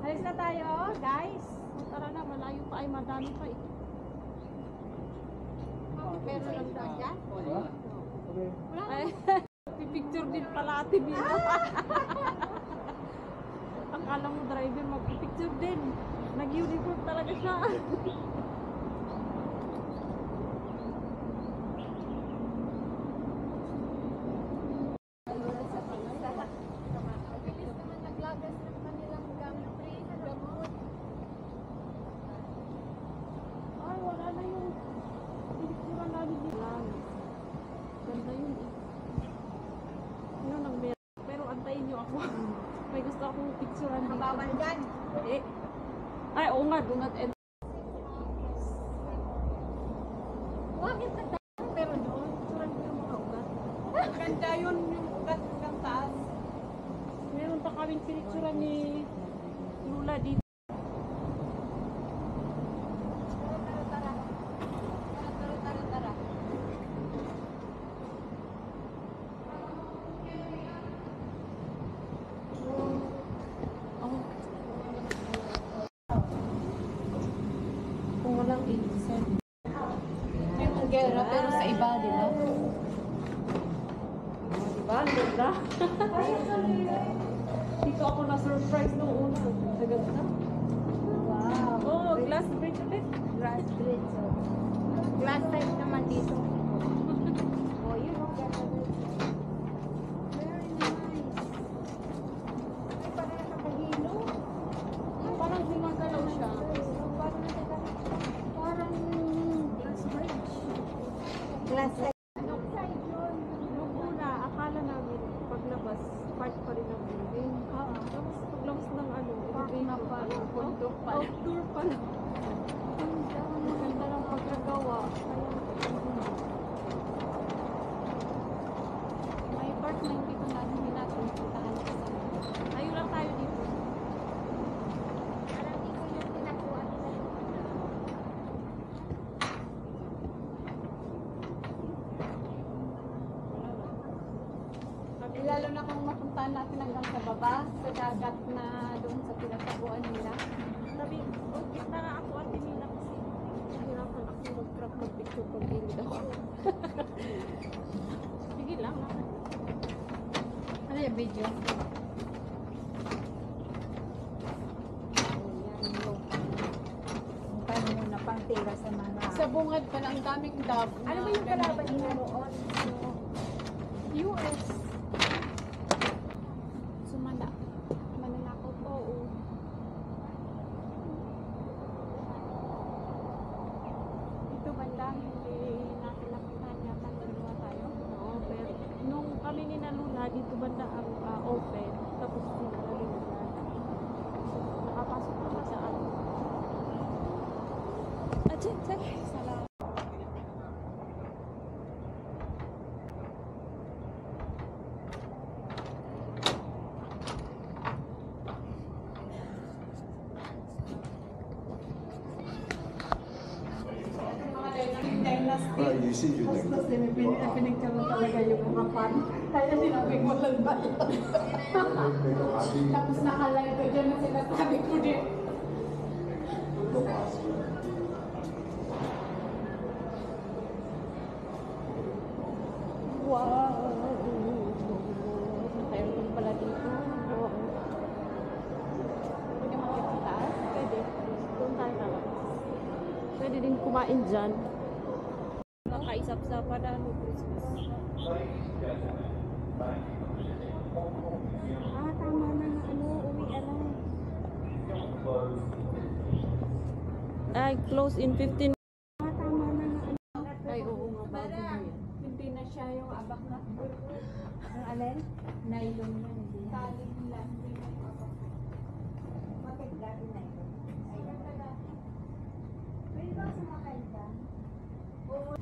Alis na tayo, guys. Tara na, malayo pa ay madami pa eh. Meron lang doon dyan? Ay, pipicture din pala ate Bina. Akala mo driver magpipicture din. Nag-uniform talaga siya. May gusto akong picturean dito. Mabawal dyan. Eh. Ay, oo nga, do not enter. Bakit nagtayo? Pero doon, picturean ko yung mga ugat. Ganda yun, yung ugat hanggang taas. Meron pa kaming pinicturean ni Lula dito. Tara. Kung walang 87. May mugera, pero sa iba, di ba? Diba? Ganda. Dito ako na-surprise nung una. Ganda. Wow. Oh, glass bridge ulit. Glass bridge. Glass type naman dito. Oh, yun ang ganda dito. Very nice. Ay, parang nakahilo. Parang gumagalaw siya. Parang glass bridge. Glass type. Nung una, akala namin paglabas, part pa rin ng building. Tapos paglabas ng ano, Park na pa. Bundok pa. outdoor pa lang. Ang ganda ng pagkagawa. May part na hindi ko natin puntahan. Ayun lang tayo dito. Parang dito yung tinakuha nila. Lalo na kung mapuntahan natin hanggang sa baba, sa dagat na doon sa pinagtaguan nila. Sabi, gitna na ako at Mina kasi nahirapan ako mag-crop mag-picture pag gilid ako. Sige lang. Ano yung video? Paano mo na pang tira sa mga... Sa bungad pa na ang daming dab. Ano ba yung kalaban nila noon? US. Sumala. Mananakaw po. Ito banda, hindi natin napuntahan yata dalawa tayo. Oo, pero nung kami ni Naluna, dito banda ang open. Tapos sinaraling na. Nakapasok na ba sa ano? Salamat. Tapos pinagkaroon talaga yung mga fan. Kaya sinabing walang bayan. Tapos nakalay ko dyan na sinasabi ko din. Wow! Mayroon pala dito. Pwede makita sa taas? Pwede. Doon tayo talaga. Pwede din kumain dyan. Nakaisap-sapa na no Christmas. Tama na nga ano, uwian na. Ay, close in 15. Tama na nga ano. Ay, oo nga, bago mo yan. Hindi na siya yung abak na. Ang alin? Nylon yan. Tali lang. Bakit dati nylon? Ay, ganda. Pwede ba sumakay ka? Oo.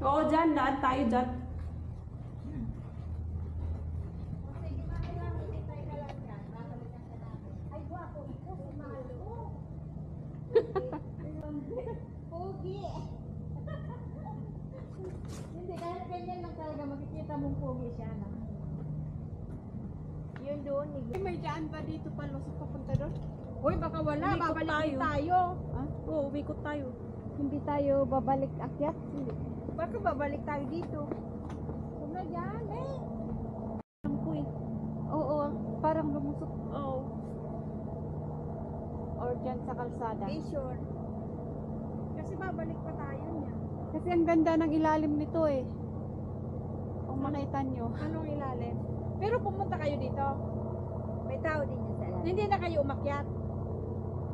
Oo, dyan. Daan tayo dyan. Sige, bakit lang, hintay ka lang yan. Babalikan ka namin. Ay, guwapo, ikaw, sumahal ko. Pogi. Hindi, kahit ganyan lang talaga, makikita mong pogi siya na. Yun doon, May daan ba dito palusot papunta doon? Uy, baka wala, Umikot babalik tayo. tayo. Ha? Oo, umikot tayo. Hindi tayo babalik akyat. Hindi. Baka babalik tayo dito. Huwag na dyan, eh. Alam ko eh. Oo, parang lumusok. Oo. Or dyan sa kalsada. Okay, sure. Kasi babalik pa tayo niya. Kasi ang ganda ng ilalim nito eh. Kung makita nyo. Anong ilalim? Pero pumunta kayo dito. May tao din yan sa ilalim. Hindi na kayo umakyat.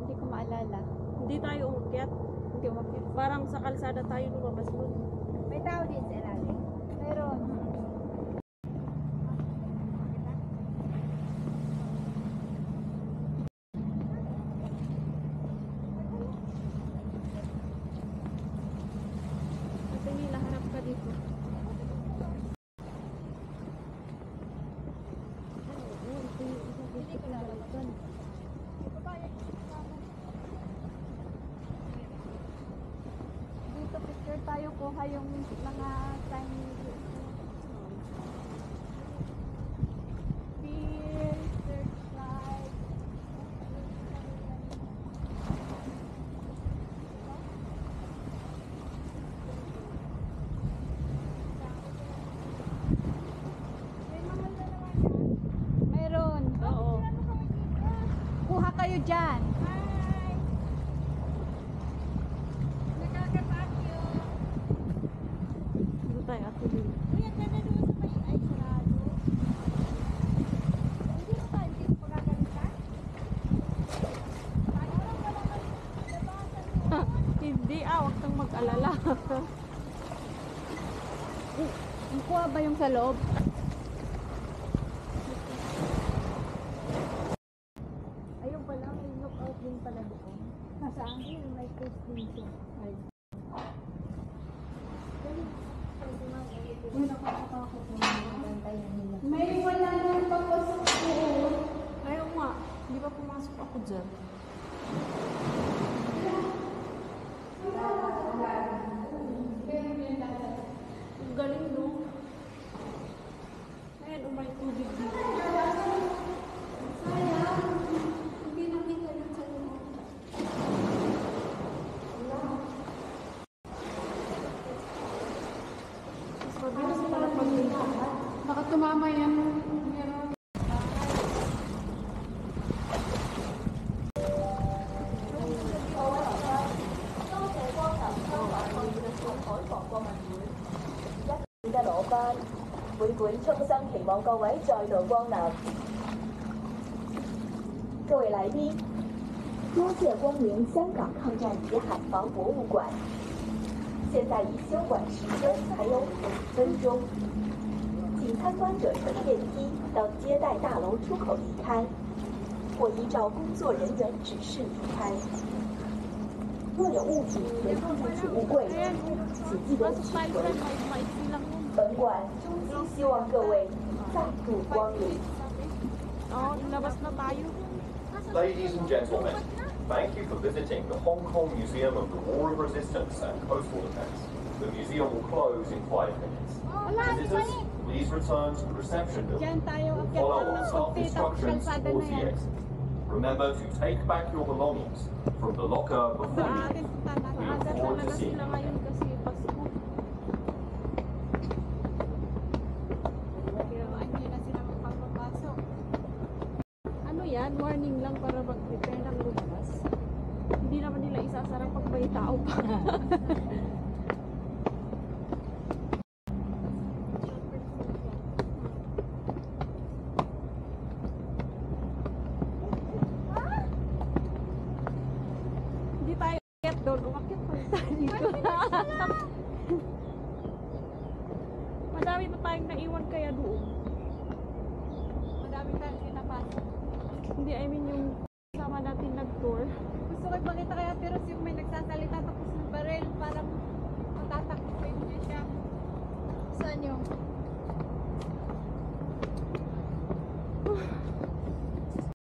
Hindi ko maalala. Hindi tayo umakyat. Hindi umakyat. Parang sa kalsada tayo lumabas doon. May tao din sa ilalim. Meron. Kasi nila harap ka dito. Hindi ko na alam doon. Dito picture tayo, kuha yung mga sign. Beer, searchlight. May mahal na naman yan. Meron. Oo. Ano kami dito? Kuha kayo dyan. Hi! Nakakapakyo. Dito tayo at tuloy. Uy, ang ganda doon sa may ay sarado. Hindi mo tayo dito pagkagalitan? Parang wala kang labasan doon. Hindi wag kang mag-alala. Kuha ba yung sa loob? Ayun pala, may lookout din pala doon. Nasaan din? May post din siya. Ay. Uy, nakakatakot yung mga bantayan nila. May wala nang papasok doon. Ayaw nga. Hindi pa pumasok ako dyan. Ang galing, no? Ayan, umay tubig dito. Hindi nakita yun sa loob. Mas mabilis pala pag-inta. Baka tumama yan. Meron.嘅羅班，會館衷心期望各位再度光臨。各位來賓，多謝光臨香港抗戰遺海防博物館。現在離休館時間還有5分鐘，請參觀者乘電梯到接待大樓出口離開，或依照工作人員指示離開。若有物品存放在储物櫃，請記得 Pasok 取 tayo 回。 dyan. Maiksi lang yun. 本馆衷心希望各位再度光临。 Oo, labas na tayo. Ladies and gentlemen, thank you for visiting the Hong Kong Museum of the War of Resistance and Coastal Defence. The museum will close in 5 minutes. Visitors, please return to the reception Diyan building. tayo. Akyat Follow lang all ng staff konti. Tapos instructions kalsada na towards the yan. exit. Remember to take back your belongings from the locker Sa before you atin, punta na. Aga talaga sila ngayon kasi Pasko. Kaya hindi na sila magpapapasok. Ano yan? Warning lang para mag-prepare ng lumabas. Hindi naman nila isasara pag may tao pa. Hindi tayo umakyat doon. Umakyat pa rin tayo dito. Madami pa tayong naiwan kaya doon. Madami tayong pinapasok. Hindi, I mean yung kasama natin nag-tour. Gusto ko ipakita kaya pero yung may nagsasalita tapos ng baril, parang matatakot niya siya. Saan yung?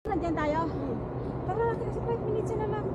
Nandiyan tayo. Tara natin kasi 5 minutes na lang.